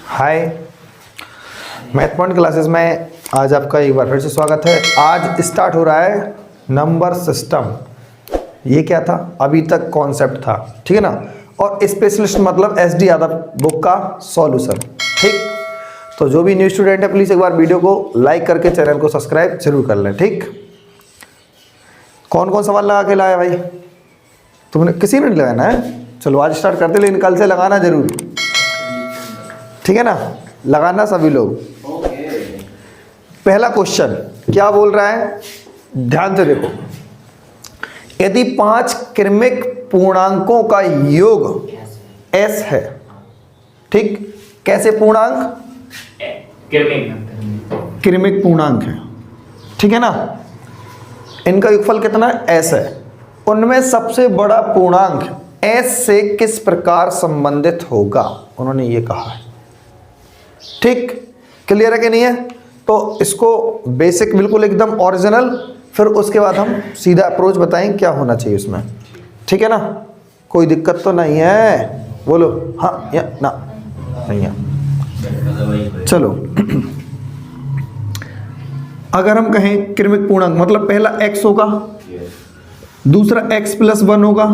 हाय, math point classes में आज आपका एक बार फिर से स्वागत है। आज स्टार्ट हो रहा है नंबर सिस्टम। ये क्या था? अभी तक कॉन्सेप्ट था, ठीक है ना। और स्पेशलिस्ट मतलब एसडी यादव बुक का सॉल्यूशन, ठीक। तो जो भी न्यू स्टूडेंट है प्लीज़ एक बार वीडियो को लाइक करके चैनल को सब्सक्राइब जरूर कर लें, ठीक। कौन कौन सवाल लगा के लाया भाई? तुमने किसी ने नहीं लगाना है? चलो आज स्टार्ट करते, लेकिन कल से लगाना जरूर, ठीक है ना। लगाना सभी लोग। पहला क्वेश्चन क्या बोल रहा है, ध्यान से देखो। यदि 5 क्रमिक पूर्णांकों का योग s है, ठीक। कैसे पूर्णांक? क्रमिक पूर्णांक है, ठीक है ना। इनका योगफल कितना है? s है। उनमें सबसे बड़ा पूर्णांक s से किस प्रकार संबंधित होगा, उन्होंने ये कहा है, ठीक। क्लियर है कि नहीं है? तो इसको बेसिक बिल्कुल एकदम ओरिजिनल, फिर उसके बाद हम सीधा अप्रोच बताएं क्या होना चाहिए उसमें, ठीक है ना। कोई दिक्कत तो नहीं है? बोलो हाँ या ना। नहीं है, चलो। अगर हम कहें क्रमिक पूर्णांक मतलब पहला x होगा, दूसरा x + 1 होगा,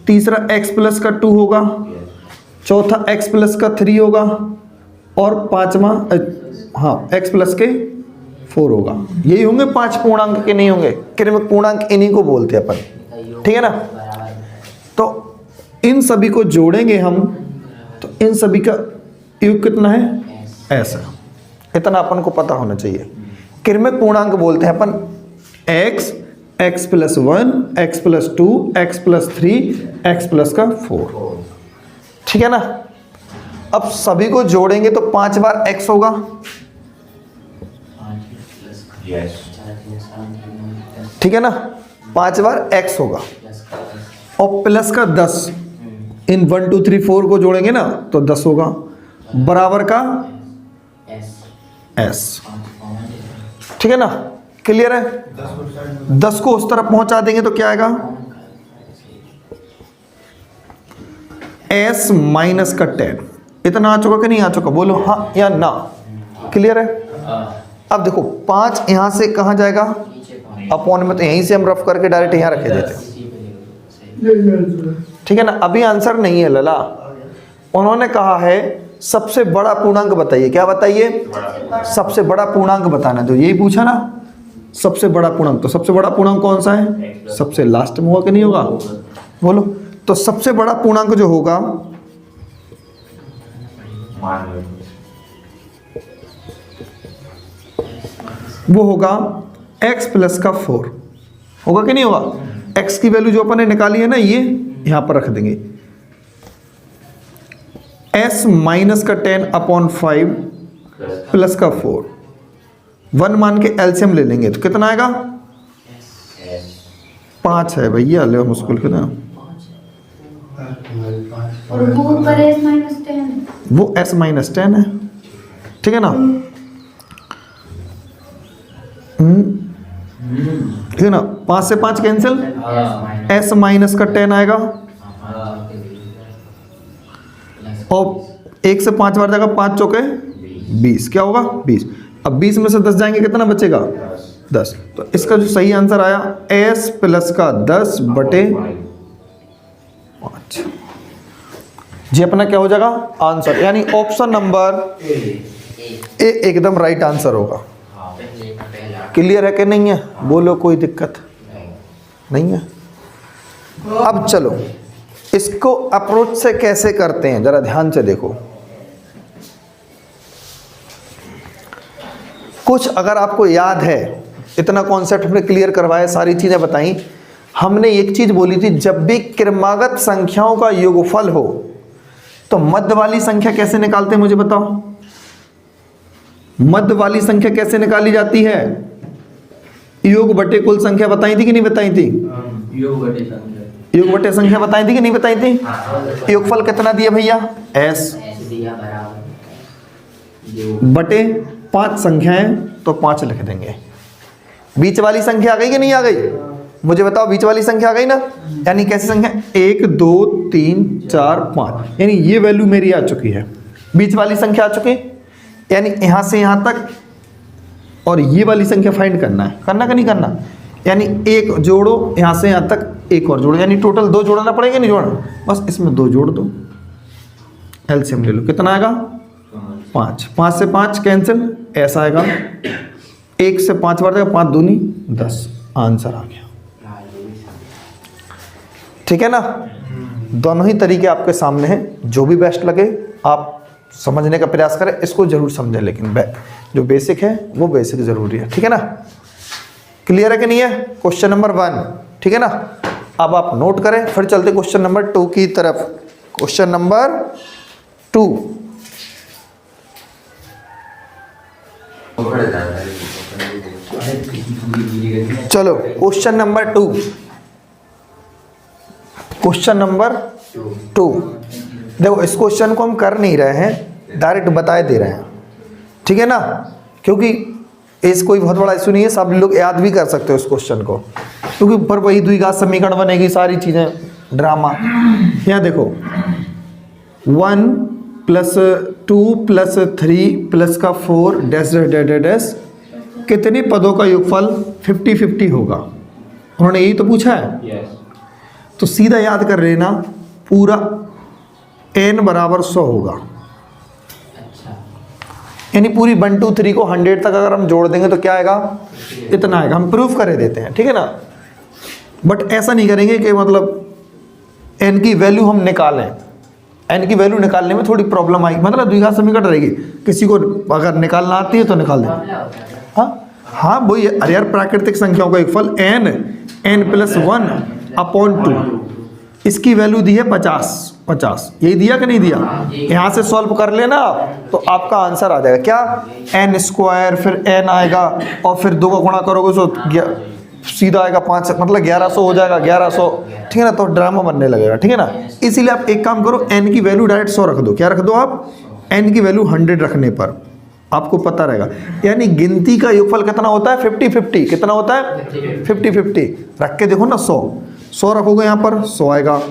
तीसरा x + 2 होगा, चौथा x + 3 होगा और पांचवा x + 4 होगा। यही होंगे 5 पूर्णांक के, नहीं होंगे। क्रमिक पूर्णांक इन्हीं को बोलते हैं अपन, ठीक है ना। तो इन सभी को जोड़ेंगे हम, तो इन सभी का योग कितना है? ऐसा। इतना अपन को पता होना चाहिए। क्रमिक पूर्णांक बोलते हैं अपन x + 1, x + 2, x + 3, x + 4, ठीक है ना। अब सभी को जोड़ेंगे तो 5 बार x होगा, ठीक है ना। 5 बार x होगा और प्लस का 10, इन 1 2 3 4 को जोड़ेंगे ना तो 10 होगा, बराबर का s, ठीक है ना। क्लियर है? 10 को उस तरफ पहुंचा देंगे तो क्या आएगा? s - 10। इतना आ चुका कि नहीं आ चुका? बोलो हाँ या ना। क्लियर है? अब देखो 5 यहां से कहां जाएगा? अपॉन में, तो यहीं से हम रफ करके डायरेक्ट यहां रखे देते हैं, ठीक है ना। अभी आंसर नहीं है लला, उन्होंने कहा है सबसे बड़ा पूर्णांक बताइए। क्या बताइए? सबसे बड़ा पूर्णांक बताना। तो यही पूछा ना, सबसे बड़ा पूर्णांक। तो सबसे बड़ा पूर्णांक कौन सा है? सबसे लास्ट में होगा कि नहीं होगा? बोलो। तो सबसे बड़ा पूर्णांक जो होगा वो होगा x + 4 होगा कि नहीं होगा? x की वैल्यू जो अपन ने निकाली है ना, ये यहां पर रख देंगे। s - 10/5 + 4, 1 मान के एलसीएम ले लेंगे तो कितना आएगा? 5 है भैया, ले मुश्किल कितना। और वो पर s - 10, वो s - 10 है, ठीक है ना। ठीक है ना। 5 से 5 कैंसिल, s - 10 आएगा और 1 से 5 बार जाएगा, 5 चौके 20, क्या होगा? 20। अब 20 में से 10 जाएंगे, कितना बचेगा? 10। तो इसका जो सही आंसर आया s + 10/5 जी अपना क्या हो जाएगा आंसर, यानी ऑप्शन नंबर ए एकदम राइट आंसर होगा। क्लियर है कि नहीं है? बोलो कोई दिक्कत नहीं है। अब चलो इसको अप्रोच से कैसे करते हैं जरा ध्यान से देखो। कुछ अगर आपको याद है, इतना कॉन्सेप्ट हमने क्लियर करवाया, सारी चीजें बताई। हमने एक चीज बोली थी, जब भी क्रमागत संख्याओं का योगफल हो तो मध्य वाली संख्या कैसे निकालते हैं, मुझे बताओ। मध्य वाली संख्या कैसे निकाली जाती है? योग बटे कुल संख्या बताई थी कि नहीं बताई थी? योग बटे संख्या बताई थी कि नहीं बताई थी? योगफल कितना दिया भैया? s बटे 5 संख्याएं, तो 5 लिख देंगे। बीच वाली संख्या आ गई कि नहीं आ गई? मुझे बताओ, बीच वाली संख्या आ गई ना। यानी कैसी संख्या? 1 2 3 4 5, यानी ये वैल्यू मेरी आ चुकी है। बीच वाली संख्या आ चुकी, यानी यहां से यहां तक और ये वाली संख्या फाइंड करना है, करना कि नहीं करना, यानी एक जोड़ो यहां से यहां तक, एक और जोड़ो, यानी टोटल 2 जोड़ना पड़ेगा, नहीं जोड़ना, बस इसमें 2 जोड़ दो, एलसीएम ले लो, कितना आएगा 5, 5 से 5 कैंसिल, ऐसा आएगा 1 से 5 बार जाएगा, 5 दूनी 10, आंसर आ गया। ठीक है ना, दोनों ही तरीके आपके सामने हैं, जो भी बेस्ट लगे आप समझने का प्रयास करें, इसको जरूर समझें, लेकिन जो बेसिक है वो बेसिक जरूरी है। ठीक है ना, क्लियर है कि नहीं है? क्वेश्चन नंबर 1, ठीक है ना। अब आप नोट करें, फिर चलते क्वेश्चन नंबर 2 की तरफ। क्वेश्चन नंबर 2, चलो क्वेश्चन नंबर 2, क्वेश्चन नंबर 2। देखो इस क्वेश्चन को हम कर नहीं रहे हैं, डायरेक्ट बताए दे रहे हैं, ठीक है ना, क्योंकि इस कोई बहुत बड़ा इशू नहीं है, सब लोग याद भी कर सकते हो इस क्वेश्चन को, क्योंकि ऊपर वही द्विघात समीकरण बनेगी, सारी चीजें ड्रामा। यहाँ देखो 1 + 2 + 3 + का 4 डैश डैश डैश डैश कितने पदों का योगफल 50-50 होगा, उन्होंने यही तो पूछा है। तो सीधा याद कर लेना, पूरा n बराबर 100 होगा, यानी पूरी 1 2 3 को 100 तक अगर हम जोड़ देंगे तो क्या आएगा, इतना आएगा। हम प्रूफ करे देते हैं, ठीक है ना, बट ऐसा नहीं करेंगे कि मतलब n की वैल्यू हम निकालें, n की वैल्यू निकालने में थोड़ी प्रॉब्लम आएगी, मतलब द्विघात समीकरण रहेगी, किसी को अगर निकालना आती है तो निकाल दें। हाँ वही, अरे यार प्राकृतिक संख्याओं का योगफल n + 1/2, इसकी वैल्यू दी है 50, यही दिया कि नहीं दिया, यहाँ से सॉल्व कर लेना आप तो आपका आंसर आ जाएगा, क्या n², फिर n आएगा और फिर 2 का गुणा करोगे तो सीधा आएगा 5, मतलब 1100 हो जाएगा, 1100, ठीक है ना, तो ड्रामा बनने लगेगा, ठीक है ना। इसीलिए आप एक काम करो, n की वैल्यू डायरेक्ट 100 रख दो, क्या रख दो आप, n की वैल्यू 100 रखने पर आपको पता रहेगा, यानी गिनती का योगफल कितना होता है 50-50, कितना होता है 50-50, रख के देखो ना 100 रखोगे यहाँ पर 100 आएगा,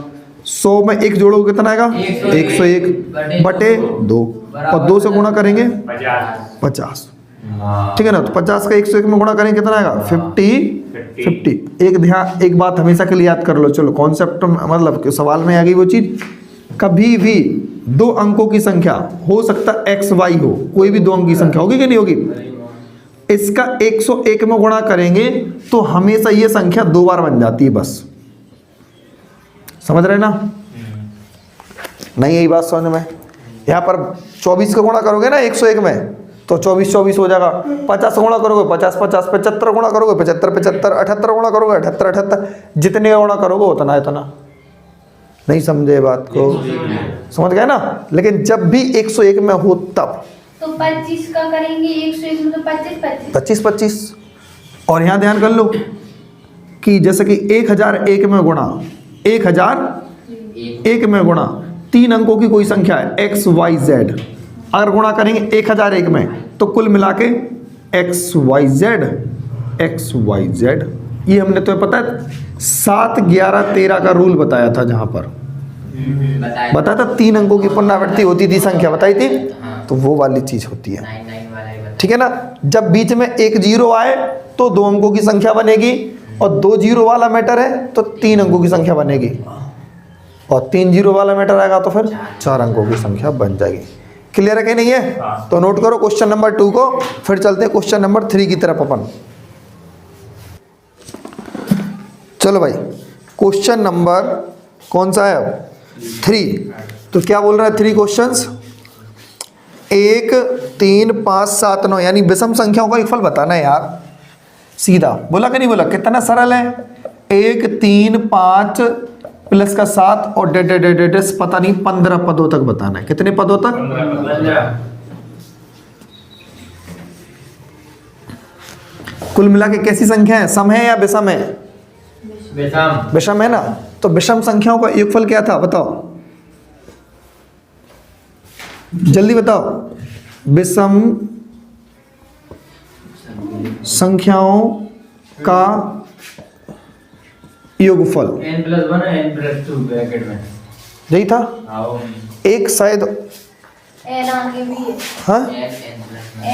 100 में 1 जोड़ोगे कितना आएगा 101/2, और 2 से गुणा करेंगे 50, ठीक है ना, तो 50 का 101 में गुणा करेंगे कितना आएगा 50। एक बात हमेशा के लिए याद कर लो, चलो कॉन्सेप्ट मतलब सवाल में आ गई वो चीज, कभी भी 2 अंकों की संख्या हो सकता x y हो, कोई भी 2 अंक की संख्या होगी कि नहीं होगी, इसका 101 में गुणा करेंगे तो हमेशा ये संख्या 2 बार बन जाती है, बस समझ रहे ना, नहीं यही बात समझ में। यहाँ पर 24 का गुणा करोगे ना 101 में तो 24 हो जाएगा, 50 गुणा करोगे 50, 75 गुणा करोगे 75, 78 गुणा करोगे 78, जितने का गुणा करोगे उतना। नहीं समझे बात को, समझ गए ना। लेकिन जब भी 101 में हो तब तो 25 का करेंगे, 101 में तो 25। और यहाँ ध्यान कर लो कि जैसे कि 1001 में गुणा 1001 में गुणा 3 अंकों की कोई संख्या है x y z, अगर गुणा करेंगे 1001 में तो कुल मिला के x y z, ये हमने तो पता है 7, 11, 13 का रूल बताया था, जहां पर बताया था 3 अंकों की पुनरावृत्ति होती थी, संख्या बताई थी, तो वो वाली चीज होती है, ठीक है ना। जब बीच में 1 0 आए तो 2 अंकों की संख्या बनेगी, और 2 0 वाला मैटर है तो 3 अंकों की संख्या बनेगी, और 3 0 वाला मैटर आएगा तो फिर 4 अंकों की संख्या बन जाएगी। क्लियर है कि नहीं है? तो नोट करो क्वेश्चन नंबर 2 को, फिर चलते हैं क्वेश्चन नंबर 3 की तरफ अपन। चलो भाई, क्वेश्चन नंबर कौन सा है अब 3, तो क्या बोल रहा है 3 क्वेश्चंस, 1 3 5 7 9, यानी विषम संख्याओं का योगफल बताना है यार, सीधा बोला कि नहीं बोला, कितना सरल है, 1 3 5 प्लस का 7 और डेडेडेडेस पता नहीं 15 पदों तक बताना है, कितने पदों तक, कुल मिला के कैसी संख्या है, सम है या विषम है, विषम है ना। तो विषम संख्याओं का योगफल क्या था बताओ, जल्दी बताओ, विषम संख्याओं का योगफल n+1 n+2 ब्रैकेट में यही था, एक शायद एन आगे भी है। हाँ,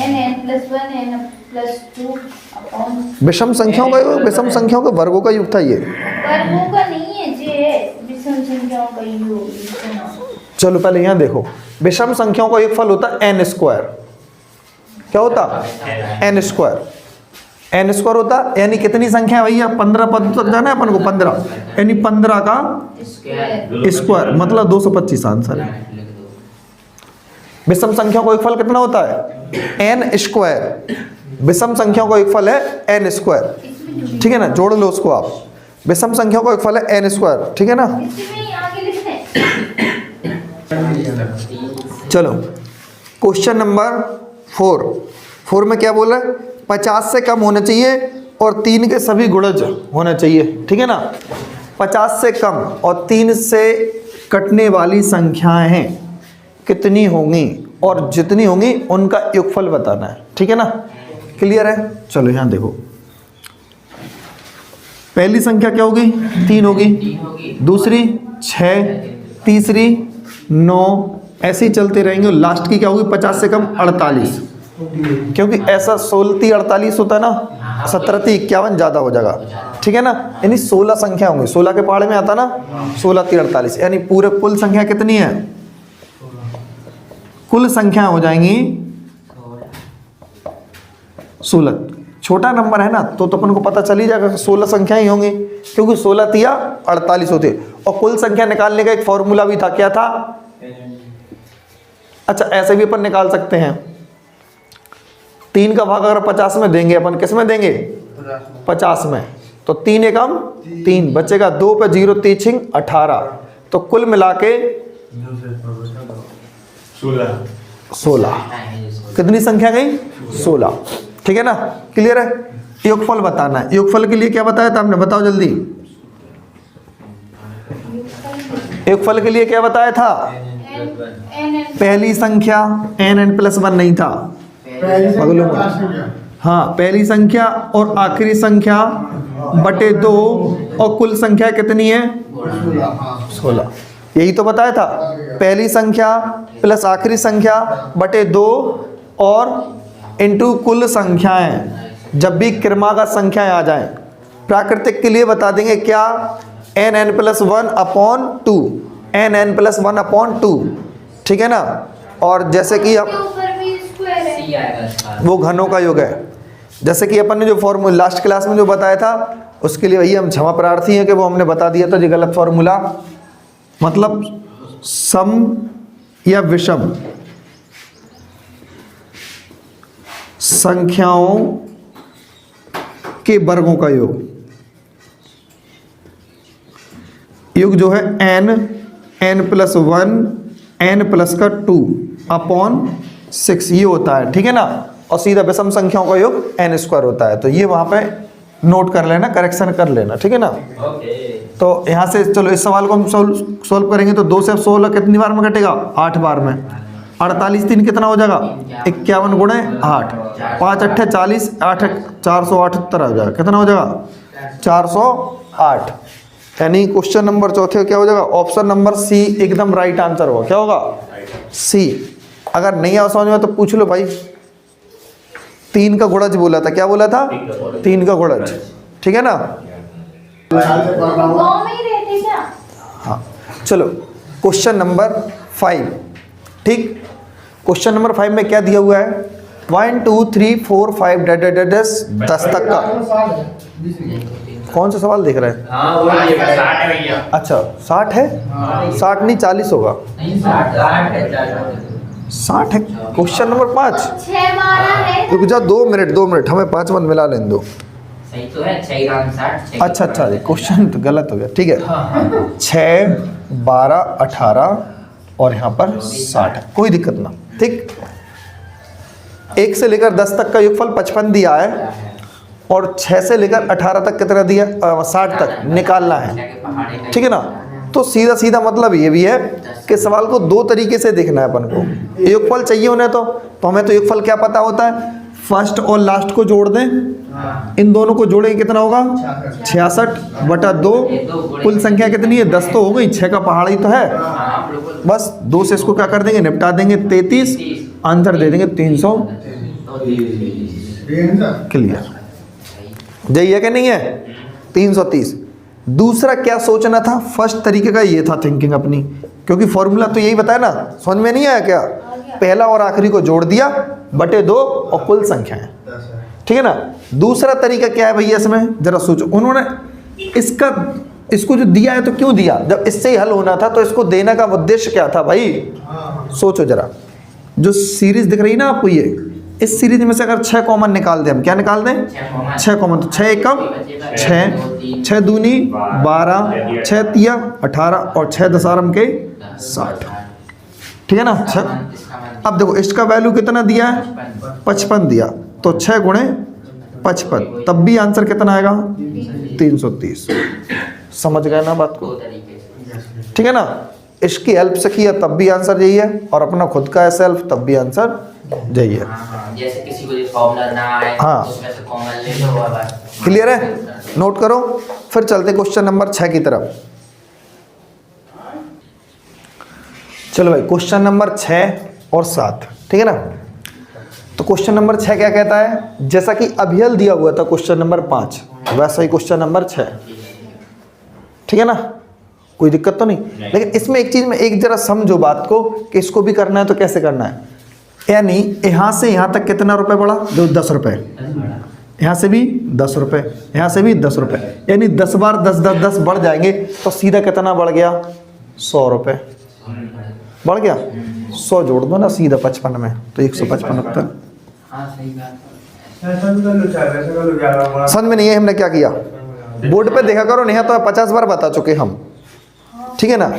n+1 n+2 विषम संख्याओं का योग, विषम संख्याओं के वर्गों का योग था ये। वर्गों का नहीं है, जे है विषम संख्याओं का योग इसका नाम। चलो पहले यहाँ देखो, विषम संख्याओं का योगफल होता है एन स्क्वायर। क्या होता? N square. एन स्क्वायर होता यानी कितनी संख्या है भैया? 15 पद तक जाना है अपन को, 15 यानी 15 का स्क्वायर मतलब 225 आंसर है। विषम संख्याओं का योगफल कितना होता है? N square. विषम संख्याओं का योगफल है एन स्क्वायर, ठीक है ना, जोड़ लो उसको आप। विषम संख्याओं का योगफल है एन स्क्वायर, ठीक है ना। इसमें आगे लिखना है। चलो क्वेश्चन नंबर 4 में क्या बोल रहा है? 50 से कम होना चाहिए और 3 के सभी गुणज होना चाहिए, ठीक है ना। 50 से कम और 3 से कटने वाली संख्याएं कितनी होंगी और जितनी होंगी उनका योगफल बताना है, ठीक है ना। क्लियर है? चलो यहाँ देखो, पहली संख्या क्या होगी? 3 होगी, दूसरी 6, तीसरी 9, ऐसे ही चलते रहेंगे। लास्ट की क्या होगी? 50 से कम 48, क्योंकि ऐसा 16 48 होता है ना, 17 51 ज़्यादा हो जाएगा, ठीक है ना। यानी 16 संख्या होंगी, 16 के पहाड़ में आता ना 16 48, यानी पूरे कुल संख्या कितनी है? कुल संख्या हो जाएंगी 16। छोटा नंबर है ना तो अपन को पता चल ही जाएगा 16 संख्या ही होंगी, क्योंकि 16 तिया 48 होते। और कुल संख्या निकालने का एक फॉर्मूला भी था, क्या था? अच्छा ऐसे भी अपन निकाल सकते हैं, 3 का भाग अगर 50 में देंगे अपन, किस में देंगे? 50 में, तो 3 एकम 3 बचेगा, 2 पे 0 3 18, तो कुल मिला के 16। कितनी संख्या गई? 16, ठीक है ना। क्लियर है? योगफल बताना है। योगफल के लिए क्या बताया था हमने? बताओ जल्दी। योगफल के लिए क्या बताया था? पहली संख्या n+1 नहीं था, बगलों में। हाँ, पहली संख्या और आखिरी संख्या बटे 2 और कुल संख्या कितनी है? 16। यही तो बताया था, पहली संख्या प्लस आखिरी संख्या बटे 2 और इंटू कुल संख्याएं। जब भी क्रमागत संख्याएं आ जाएं, प्राकृतिक के लिए बता देंगे क्या? n+1/2, n+1/2, ठीक है ना। और जैसे कि अब ऊपर भी स्क्वायर है, वो घनों का योग है, जैसे कि अपन ने जो फॉर्मूला लास्ट क्लास में जो बताया था, उसके लिए भैया हम क्षमा प्रार्थी हैं कि वो हमने बता दिया था जी गलत फॉर्मूला। मतलब सम या विषम संख्याओं के वर्गों का योग, योग जो है n+1 n+2/6 ये होता है, ठीक है ना। और सीधा विषम संख्याओं का योग n² होता है। तो ये वहां पे नोट कर लेना, करेक्शन कर लेना, ठीक है ना। तो यहाँ से चलो इस सवाल को हम सोल्व करेंगे। तो 2 से 16 कितनी बार में कटेगा? 8 बार में। 48 3 कितना हो जाएगा? 51 गुणे 8, 5 8 40, 8 478 हो जाएगा। कितना हो जाएगा? 408। यानी क्वेश्चन नंबर चौथे क्या हो जाएगा? ऑप्शन नंबर सी एकदम राइट आंसर होगा। क्या होगा? सी। अगर नहीं आ समझ में तो पूछ लो भाई। 3 का गुणज बोला था, क्या बोला था? 3 का गुणज, ठीक है ना। गाँव में ही रहते क्या? हाँ चलो क्वेश्चन नंबर 5, ठीक। क्वेश्चन नंबर 5 में क्या दिया हुआ है? 1 2 3 4 5 10 तक का। कौन सा सवाल देख रहे हैं? हाँ वो 60 है भैया। अच्छा 60 है? 60 नहीं 40 होगा। नहीं 60 है 60 है। Question number 5। 6 12 है। रुक जा 2 मिनट हमें 5 मिनट मिला लेने दो। सही तो है 6 ग्राम 60। अच्छा क्वेश्चन तो गलत हो गया, ठीक है। 6 12 18 और यहाँ पर 60 है, कोई दिक्कत ना, ठीक। 1 से लेकर 10 तक का योगफल 55 दिया है और 6 से लेकर 18 तक कितना दिया? 60 तक निकालना है, ठीक है ना। तो सीधा सीधा मतलब ये भी है कि सवाल को 2 तरीके से देखना है अपन को। योगफल चाहिए उन्हें तो हमें तो योगफल क्या पता होता है? फर्स्ट और लास्ट को जोड़ दें, इन दोनों को जोड़ेंगे कितना होगा 66/2। कुल संख्या कितनी है 10 तो हो गई, 6 का पहाड़ ही तो है, बस 2 से इसको क्या कर देंगे निपटा देंगे 33, आंसर दे देंगे 330। क्लियर, यही है कि नहीं है 330। दूसरा क्या सोचना था, फर्स्ट तरीके का ये था थिंकिंग अपनी, क्योंकि फॉर्मूला तो यही बताया ना, समझ में नहीं आया क्या, पहला और आखिरी को जोड़ दिया बटे 2 और कुल संख्या है, ठीक है ना। दूसरा तरीका क्या है भैया इसमें, जरा सोचो, उन्होंने इसको जो दिया है तो क्यों दिया, जब इससे ही हल होना था तो इसको देने का उद्देश्य क्या था भाई, सोचो जरा। जो सीरीज दिख रही ना आपको, ये इस सीरीज में से अगर 6 कॉमन निकाल दें, हम क्या निकाल दें 6 कॉमन, तो 6 एकम 6, 6 दूनी 12, 6 तिया 18 और 6 दशारम के 60, ठीक है ना। 6 अब देखो इसका वैल्यू कितना दिया है 55 दिया, तो 6 गुणे 55, तब भी आंसर कितना आएगा 330। समझ गए ना बात को, ठीक है ना। इसकी हेल्प से किया तब भी आंसर यही है, और अपना खुद का है सेल्फ तब भी आंसर यही है। जैसे किसी को फॉर्मूला ना आए हाँ। उसमें से कॉमन ले लो और बस। क्लियर है, नोट करो। फिर चलते क्वेश्चन नंबर 6 की तरफ। चलो भाई क्वेश्चन नंबर 6 और 7, ठीक है ना। तो क्वेश्चन नंबर 6 क्या कहता है, जैसा कि अभियल दिया हुआ था क्वेश्चन नंबर 5, वैसा ही क्वेश्चन नंबर 6, ठीक है ना, कोई दिक्कत तो नहीं। लेकिन इसमें एक चीज में एक जरा समझो बात को कि इसको भी करना है तो कैसे करना है, यानी यहाँ से यहाँ तक कितना रुपए बढ़ा, जो 10 रुपए, यहाँ से भी 10 रुपए, यहाँ से भी 10 रुपए, यानी 10 बार 10 10 10 बढ़ जाएंगे तो सीधा कितना बढ़ गया 100 रुपए बढ़ गया। 100 जोड़ दो ना सीधा 55 में, तो 155 उत्तर। समझ में नहीं है हमने क्या किया, बोर्ड पे देखा करो, नहीं तो 50 बार बता चुके हम, ठीक है ना।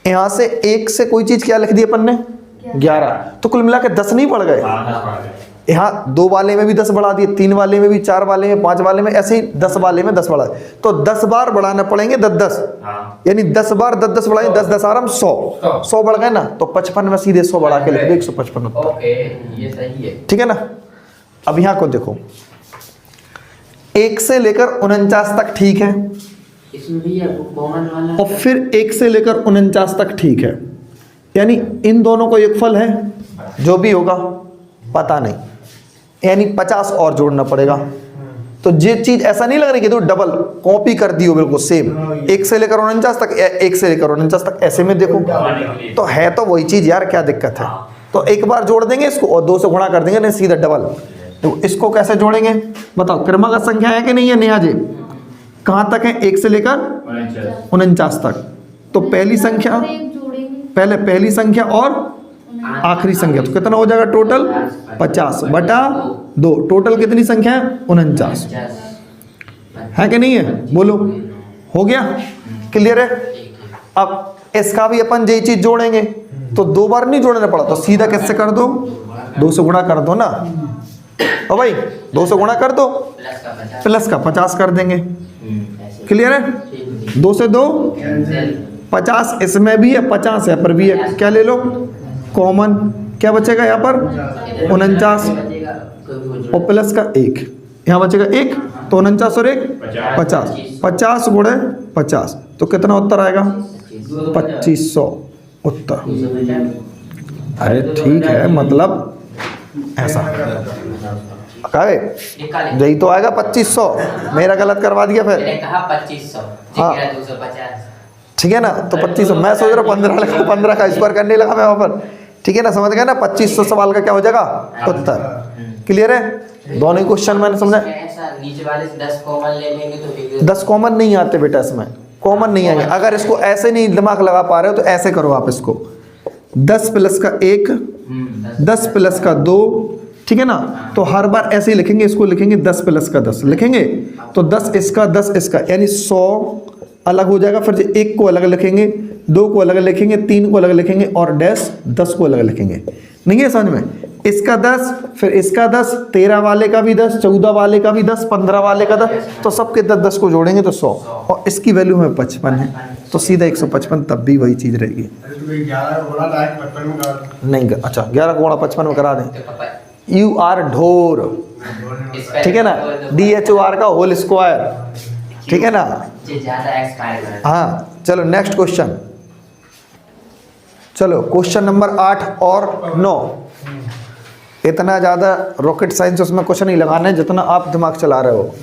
यहाँ से 1 से कोई चीज क्या लिख दी अपन ने 11, तो कुल मिला के 10 नहीं बढ़ गए। यहाँ 2 वाले में भी 10 बढ़ा दिए, 3 वाले में भी, 4 वाले में, 5 वाले में, ऐसे ही 10 वाले में 10 बढ़ा, तो 10 बार बढ़ाना पड़ेंगे 10 10, यानी 10 बार 10 10 बढ़ाएंगे, 10 10 आराम 100 बढ़ गए ना, तो 55 में सीधे 100 बढ़ा के लिख दो 155 उत्तर। ओके ये सही है, ठीक है ना। अब यहाँ को देखो 1 से लेकर 49 तक ठीक है, इसमें भी है कॉमन वाला, और फिर 1 से लेकर 49 तक ठीक है, यानी इन दोनों को योगफल है, जो भी होगा पता नहीं, यानी 50 और जोड़ना पड़ेगा। तो ये चीज ऐसा नहीं लग रही कि तो डबल कॉपी कर दी हो बिल्कुल सेम, 1 से लेकर 49 तक, 1 से लेकर 49 तक, ऐसे में देखो तो है तो वही चीज यार, क्या दिक्कत है। तो एक बार जोड़ देंगे इसको और 2 से गुणा कर देंगे, नहीं सीधा डबल। तो इसको कैसे जोड़ेंगे बताओ, क्रमागत संख्या है कि नहीं है नेहा जी, कहाँ तक है 1 से लेकर 49 तक, तो पहली संख्या, पहले पहली संख्या और आखिरी संख्या, तो कितना हो जाएगा टोटल 50/2, टोटल कितनी संख्या है 49 है कि नहीं है, बोलो हो गया, क्लियर है। अब इसका भी अपन यही चीज जोड़ेंगे, तो 2 बार नहीं जोड़ना पड़ा, तो सीधा कैसे कर दो 2 से गुणा कर दो ना, ओ भाई 2 से गुणा कर दो, प्लस का 50 कर देंगे, क्लियर है। 2 से 2 50, इसमें भी है 50 यहाँ पर भी है, क्या ले लो कॉमन, क्या बचेगा यहाँ पर 49 और प्लस का 1, यहाँ बचेगा 1, तो 49 और 1 50, 50 गुणे 50, तो कितना उत्तर आएगा 2500 उत्तर। अरे ठीक है, मतलब ऐसा यही तो आएगा 2500, मेरा गलत करवा दिया फिर, मैंने कहा 2500, हाँ 250, ठीक है ना, तो 2500, मैं सोच रहा हूँ 15 लगा, 15 का स्क्वायर करने लगा मैं वहाँ पर, ठीक है ना, समझ गया ना। 2500 सवाल का क्या हो जाएगा उत्तर, क्लियर है। दोनों ही क्वेश्चन मैंने समझा। ऐसा नीचे वाले से 10 कॉमन ले लेंगे तो 10 कॉमन नहीं आते बेटा, इसमें कॉमन नहीं आएंगे। अगर इसको ऐसे नहीं दिमाग लगा पा रहे हो तो ऐसे करो आप इसको, 10 प्लस का 1, 10 प्लस का 2, ठीक है ना, तो हर बार ऐसे ही लिखेंगे, इसको लिखेंगे 10 प्लस का 10 लिखेंगे, तो 10 इसका 10 इसका, यानी 100 अलग हो जाएगा, फिर 1 को अलग लिखेंगे, 2 को अलग लिखेंगे, 3 को अलग लिखेंगे और डैश 10 को अलग लिखेंगे। नहीं है समझ में, इसका 10, फिर इसका 10, 13 वाले का भी 10, 14 वाले का भी 10, 15 वाले का 10, तो सबके 10 10 को जोड़ेंगे तो 100, और इसकी वैल्यू में 55 है, तो सीधा 155, तब भी वही चीज़ रहेगी। नहीं अच्छा 11 को गुणा 55 में करा दें, यू आर ढोर, ठीक है ना, DHOR का होल स्क्वायर, ठीक है ना। जे ज्यादा एक्सपायर कर। हाँ चलो नेक्स्ट क्वेश्चन, चलो क्वेश्चन नंबर 8 और 9। इतना ज़्यादा रॉकेट साइंस उसमें क्वेश्चन नहीं लगाना है जितना आप दिमाग चला रहे हो,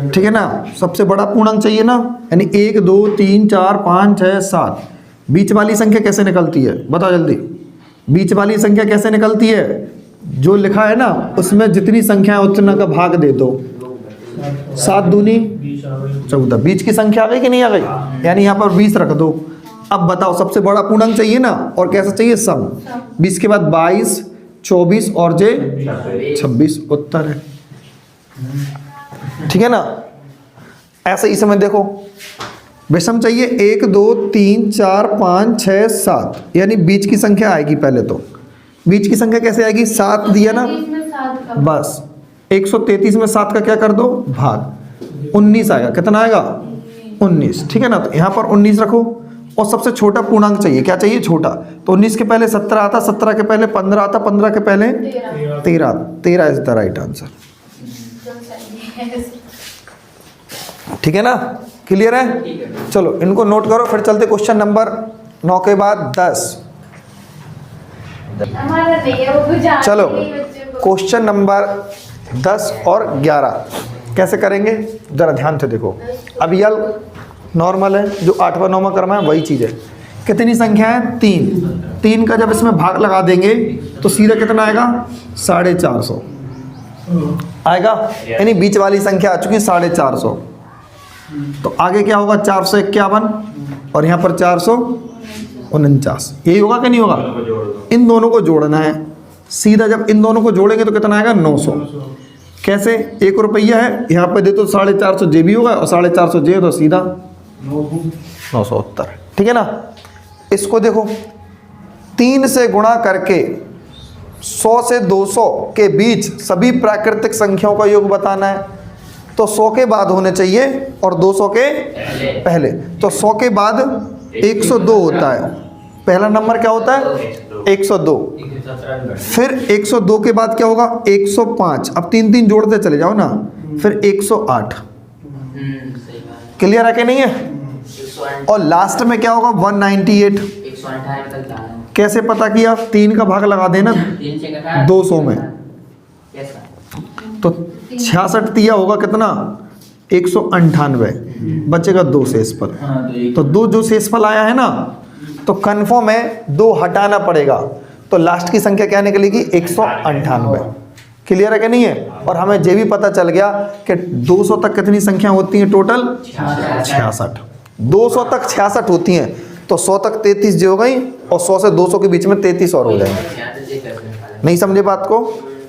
ठीक है ना। सबसे बड़ा पूर्णांक चाहिए ना, यानी 1 2 3 4 5 6 7। बीच वाली संख्या कैसे निकलती है बताओ जल्दी, बीच वाली संख्या कैसे निकलती है? जो लिखा है ना उसमें जितनी संख्या है उतना का भाग दे दो। 7 दूनी 14, बीच की संख्या आ गई कि नहीं आ गई, यानी यहाँ पर 20 रख दो। अब बताओ सबसे बड़ा पूर्णांक चाहिए ना, और कैसा चाहिए सम। 20 के बाद 22 24 और जे 26 उत्तर है, ठीक है ना। ऐसे ही समय देखो विषम चाहिए 1 2 3 4 5 6 7, यानी बीच की संख्या आएगी। पहले तो बीच की संख्या कैसे आएगी, 7 दिया ना, 30 में 7 का बस 133 में 7 का क्या कर दो भाग, 19 आएगा। कितना आएगा 19, ठीक है ना। तो यहाँ पर 19 रखो, और सबसे छोटा पूर्णांक चाहिए, क्या चाहिए छोटा। तो 19 के पहले 17 आता, 17 के पहले 15 आता, 15 के पहले 13 इज द राइट आंसर, ठीक है ना। क्लियर है, चलो इनको नोट करो, फिर चलते क्वेश्चन नंबर 9 के बाद 10। हमारा नहीं है वो बुझा चलो नहीं बच्चे को। क्वेश्चन नंबर 10 और 11 कैसे करेंगे जरा ध्यान से देखो। अब यल नॉर्मल है, जो 8वां 9वां क्रम है वही चीज़ है। कितनी संख्या है 3, 3 का जब इसमें भाग लगा देंगे तो सीधा कितना आएगा 450 आएगा, यानी बीच वाली संख्या आ चुकी है 450। तो आगे क्या होगा 451 और यहाँ पर 449, यही होगा कि नहीं होगा। इन दोनों को जोड़ना है, सीधा जब इन दोनों को जोड़ेंगे तो कितना आएगा 900। कैसे, 1 रुपया है यहाँ पे दे तो 450 जे भी होगा, और 450 जे तो सीधा 900 उत्तर, ठीक है ना। इसको देखो 3 से गुणा करके 100 से 200 के बीच सभी प्राकृतिक संख्याओं का योग बताना है। तो 100 के बाद होने चाहिए और 200 के पहले। तो 100 के बाद 102 होता है, पहला नंबर क्या होता है 102। फिर 102 के बाद क्या होगा 105, अब 3 3 जोड़ते चले जाओ ना, फिर 108। क्लियर है कि नहीं है। और लास्ट में क्या होगा 198। कैसे पता किया, 3 का भाग लगा देना 200 में, तो 66 दिया होगा कितना 198, बचेगा 2 शेषफल। तो 2 जो शेषफल आया है ना, तो कन्फर्म है 2 हटाना पड़ेगा, तो लास्ट की संख्या क्या निकलेगी 198। क्लियर है कि नहीं है। और हमें ये भी पता चल गया कि 200 तक कितनी संख्या होती है टोटल 66। 200 तक 66 होती हैं, तो 100 तक 33 जो हो गई, और 100 से 200 के बीच में 33 और हो जाएंगे। नहीं समझे बात को,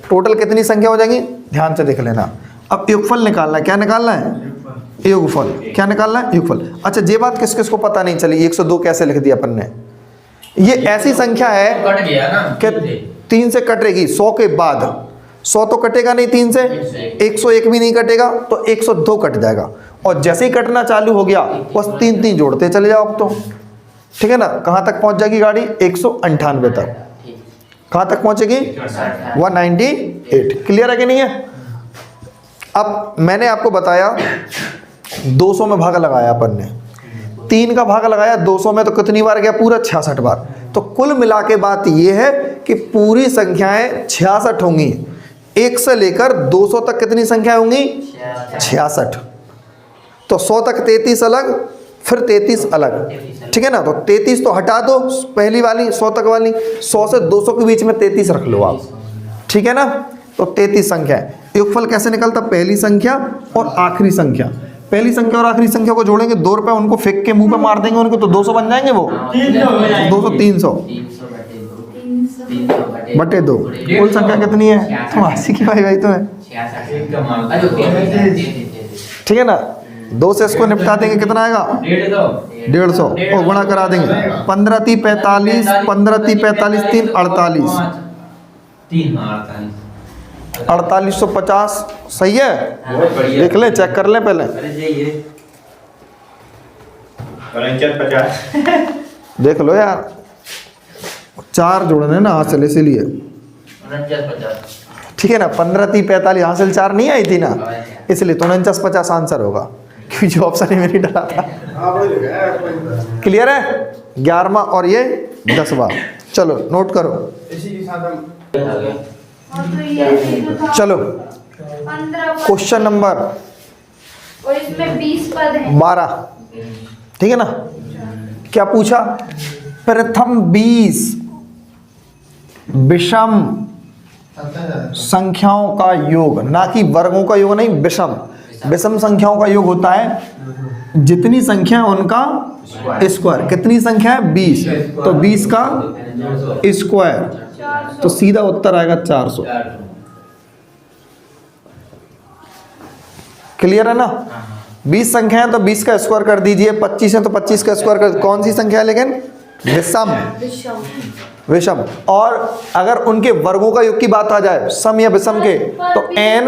टोटल कितनी संख्या हो जाएंगी ध्यान से देख लेना। अब योगफल निकालना है, क्या निकालना है योगफल, क्या निकालना है योगफल। अच्छा ये बात किस किस को पता नहीं चली 102 कैसे लिख दिया अपन ने। ये ऐसी संख्या है कि 3 से कटेगी 100 के बाद, 100 तो कटेगा नहीं 3 से, 101 भी नहीं कटेगा, तो 102 कट जाएगा। और जैसे ही कटना चालू हो गया बस 3 3 जोड़ते चले जाओ अब तो, ठीक है ना। कहाँ तक पहुँच जाएगी गाड़ी 198 तक, कहाँ तक पहुँचेगी 198। क्लियर है कि नहीं है। अब मैंने आपको बताया 200 में भाग लगाया अपन ने, 3 का भाग लगाया 200 में, तो कितनी बार गया पूरा 66 बार। तो कुल मिला के बात यह है कि पूरी संख्याएं 66 होंगी, 1 से लेकर 200 तक कितनी संख्या होंगी 66। तो 100 तक 33 अलग, फिर 33 अलग, ठीक है ना। तो 33 तो हटा दो पहली वाली 100 तक वाली, 100 से 200 के बीच में 33 रख लो आप, ठीक है ना। तो 33 संख्या है। योगफल कैसे निकलता, पहली संख्या और आखिरी संख्या। पहली संख्या और आखिरी संख्या को जोड़ेंगे, 2 रुपए उनको फेंक के मुंह पे मार देंगे उनको, तो 200 बन जाएंगे वो 200 300 बटे 2। कुल संख्या कितनी है तुम हंसी की भाई तो है, ठीक है ना। 2 से इसको निपटा देंगे कितना आएगा 150, और गुणा करा देंगे 15 3 45, 15 3 45 3 48, 4850 सही है। देख ले चेक कर ले पहले, 50 देख लो यार, 4 जोड़ने ना हाथ चले इसीलिए 49-50 ठीक है ना, 15 3 45 हासिल 4 नहीं आई थी ना, इसलिए तो 49 50 आंसर होगा, क्योंकि जो ऑप्शन ही मैंने डाला था। क्लियर है? 11वां और ये 10वां। चलो नोट करो। और तो ये जो था चलो 15 पद क्वेश्चन नंबर और इसमें 20 पद हैं। 12, ठीक है ना। क्या पूछा? प्रथम 20 विषम संख्याओं का योग, ना कि वर्गों का योग नहीं, विषम। विषम संख्याओं का योग होता है जितनी संख्या है उनका स्क्वायर। कितनी संख्या है? 20, तो 20 का स्क्वायर, 400। तो सीधा उत्तर आएगा 400। क्लियर है ना? 20 संख्या है तो 20 का स्क्वायर कर दीजिए, 25 है तो 25 का स्क्वायर कर। कौन सी संख्या है लेकिन? विषम। विषम। विषम। और अगर उनके वर्गों का योग की बात आ जाए, सम या विषम के, तो n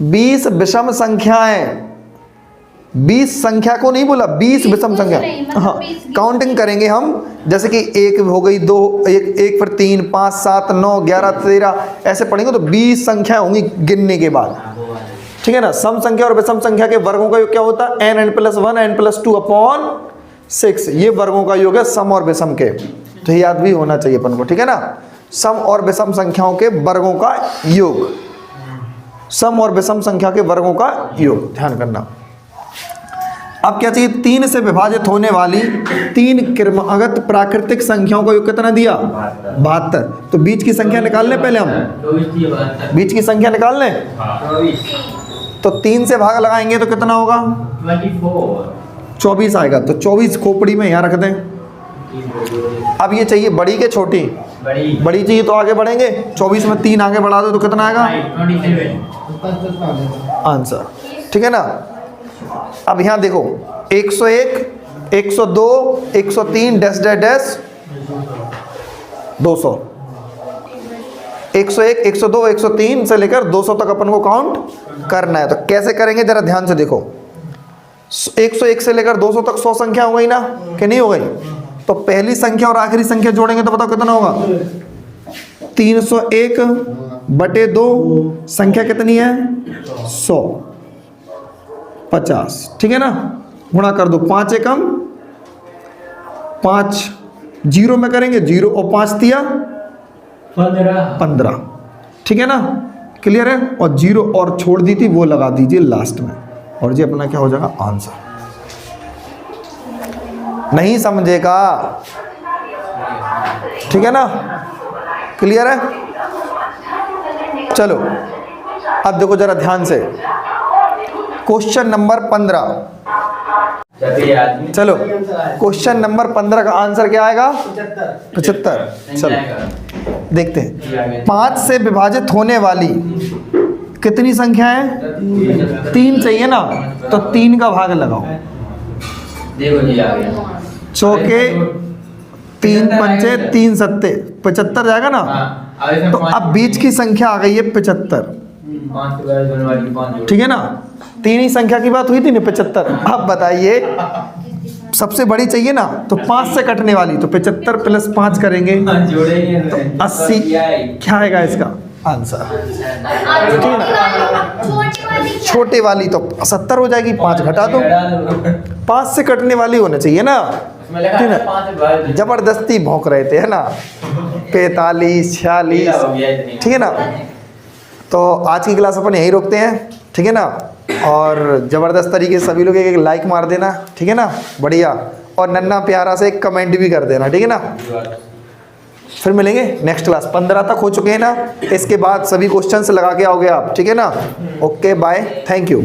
20 विषम संख्याएं, 20 संख्या को नहीं बोला, 20 विषम संख्या। हाँ, काउंटिंग करेंगे हम, जैसे कि 1 हो गई, 2, 1 फिर 3 5 7 9 11 13 ऐसे पढ़ेंगे तो 20 संख्या होंगी गिनने के बाद। ठीक है ना। सम संख्या और विषम संख्या के वर्गों का योग क्या होता है? n+1 n+2 upon 6। ये वर्गों का योग है सम और विषम के, तो याद भी होना चाहिए अपन को। ठीक है ना। सम और विषम संख्याओं के वर्गों का योग, सम और विषम संख्या के वर्गों का योग, ध्यान करना। अब क्या चाहिए? 3 से विभाजित होने वाली 3 क्रमागत प्राकृतिक संख्याओं का योग कितना दिया? 72। तो बीच की संख्या निकाल लें पहले हम, बीच की संख्या निकाल लें। तो 3 से भाग लगाएंगे तो कितना होगा? 24 आएगा। तो 24 खोपड़ी में यहाँ रख दें। अब ये चाहिए बड़ी के छोटी? बड़ी चाहिए तो आगे बढ़ेंगे। 24 में 3 आगे बढ़ा दो तो कितना आएगा? आंसर। ठीक है ना। अब यहाँ देखो 101 102 103 डैश डैश डैश 200। 101 102 103 से लेकर 200 तक अपन को काउंट करना है। तो कैसे करेंगे जरा ध्यान से देखो। 101 से लेकर 200 तक 100 संख्या हो गई ना, कि नहीं हो गई? तो पहली संख्या और आखिरी संख्या जोड़ेंगे तो बताओ कितना होगा? 301/2 संख्या कितनी है? 100 50। ठीक है ना। गुणा कर दो, 5 एकम 5, 0 में करेंगे 0 और 5 दिया 15। ठीक है ना। क्लियर है। और 0 और छोड़ दी थी वो लगा दीजिए लास्ट में, और ये अपना क्या हो जाएगा? आंसर। नहीं समझेगा? ठीक है ना। क्लियर है। चलो अब देखो जरा ध्यान से, क्वेश्चन नंबर 15। चलो क्वेश्चन नंबर 15 का आंसर क्या आएगा? 75। चलो देखते हैं। 5 से विभाजित होने वाली कितनी संख्या है? 3 चाहिए ना, तो 3 का भाग लगाओ। देखो जी आ गया। चौके 3 पंचे 3 सत्ते 75 जाएगा ना। तो अब बीच की संख्या आ गई है 75। ठीक है ना। 3 ही संख्या की बात हुई थी ना, 75। अब बताइए सबसे बड़ी चाहिए ना, तो 5 से कटने वाली, तो 75 + 5 करेंगे तो 80। क्या आएगा इसका आंसर? छोटे वाली तो 70 हो जाएगी, 5 घटा दो। 5 से कटने वाली होना चाहिए ना। ठीक है। जबरदस्ती भौंक रहे थे, है ना। 45 46। ठीक है ना। तो आज की क्लास अपन यहीं रोकते हैं। ठीक है ना। और ज़बरदस्त तरीके से सभी लोग एक लाइक मार देना। ठीक है ना। बढ़िया। और नन्ना प्यारा से एक कमेंट भी कर देना। ठीक है ना। फिर मिलेंगे नेक्स्ट क्लास। 15 तक हो चुके हैं ना। इसके बाद सभी क्वेश्चंस लगा के आओगे आप। ठीक है ना। Okay bye, thank you.